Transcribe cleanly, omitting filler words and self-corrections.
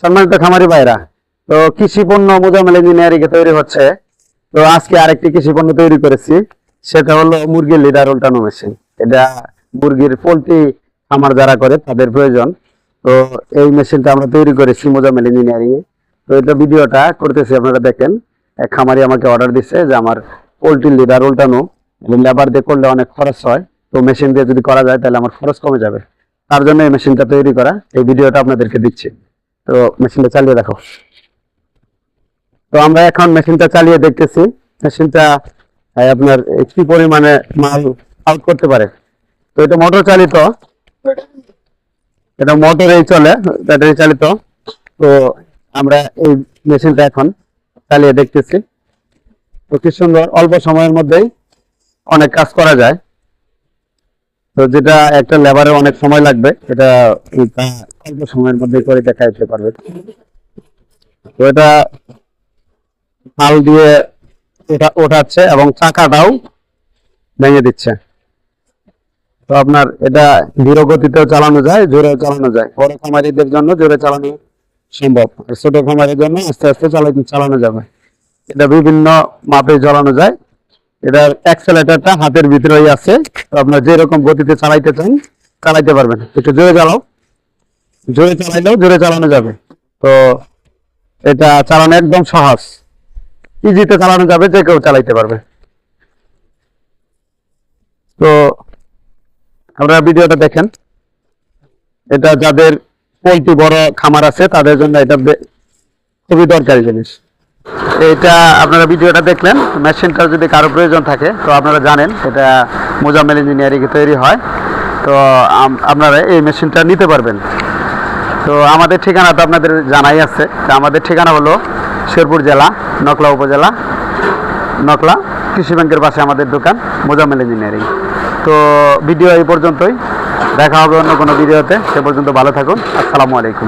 সম্মানিত খামারি ভাইরা, তো কৃষি পণ্য মোজাম্মেল ইঞ্জিনিয়ারিং এ তৈরি হচ্ছে। তো আজকে আরেকটি কৃষি পণ্য তৈরি করেছি, সেটা হলো মুরগির লিডার উল্টানো মেশিন। এটা মুরগির পোল্ট্রি খামার যারা করে তাদের প্রয়োজন। তো এই মেশিনটা আমরা তৈরি করেছি মোজাম্মেল ইঞ্জিনিয়ারিং এ। তো এটা ভিডিওটা করতেছি, আপনারা দেখেন। এক খামারি আমাকে অর্ডার দিচ্ছে যে আমার পোল্ট্রি লিডার উল্টানো, লেবার দিয়ে করলে অনেক খরচ হয়, তো মেশিন দিয়ে যদি করা যায় তাহলে আমার খরচ কমে যাবে। তার জন্য এই মেশিনটা তৈরি করা, এই ভিডিওটা আপনাদেরকে দিচ্ছি। তো মেশিনটা চালিয়ে দেখো। তো আমরা এখন মেশিনটা চালিয়ে দেখতেছি মেশিনটা আপনার কি পরিমাণে মাল আউট করতে পারে। তো এটা মোটর চালিত, এটা মোটরেই চলে, ব্যাটারি চালিত। তো আমরা এই মেশিনটা এখন চালিয়ে দেখতেছি। তো কি সুন্দর, অল্প সময়ের মধ্যেই অনেক কাজ করা যায়। তো যেটা একটা লেবারের অনেক সময় লাগবে, এটা অল্প সময়ের মধ্যে করে দেখাইতে পারবে। তো এটা হাল দিয়ে ওঠাচ্ছে এবং চাকাটাও ভেঙে দিচ্ছে। তো আপনার এটা ধীর গতিতেও চালানো যায়, জোরে চালানো যায়। বড় খামারিদের জন্য জোরে চালানো সম্ভব, ছোট খামারির জন্য আস্তে আস্তে চালানো যাবে। এটা বিভিন্ন মাপে চালানো যায়। এটার অ্যাক্সেলেটরটা হাতের ভিতরেই আছে। তো আপনার যেরকম গতিতে চালাইতে চান চালাইতে পারবেন। একটু জোরে চালাও, জোরে চালাইলেও জোরে চালানো যাবে। তো এটা চালানো একদম সহজ, ইজিতে চালানো যাবে, যে কেউ চালাইতে পারবে। তো আপনারা ভিডিওটা দেখেন। এটা যাদের পোল্ট্রি বড় খামার আছে তাদের জন্য এটা খুবই দরকারি জিনিস। এটা আপনারা ভিডিওটা দেখলেন। মেশিনটা যদি কারো প্রয়োজন থাকে তো আপনারা জানেন এটা মোজাম্মেল ইঞ্জিনিয়ারিং এ তৈরি হয়। তো আপনারা এই মেশিনটা নিতে পারবেন। তো আমাদের ঠিকানা তো আপনাদের জানাই আছে। তো আমাদের ঠিকানা হলো শেরপুর জেলা, নকলা উপজেলা, নকলা কৃষি ব্যাংকের পাশে আমাদের দোকান মোজাম্মেল ইঞ্জিনিয়ারিং। তো ভিডিও এই পর্যন্তই, দেখা হবে অন্য কোনো ভিডিওতে। সে পর্যন্ত ভালো থাকুন। আসসালামু আলাইকুম।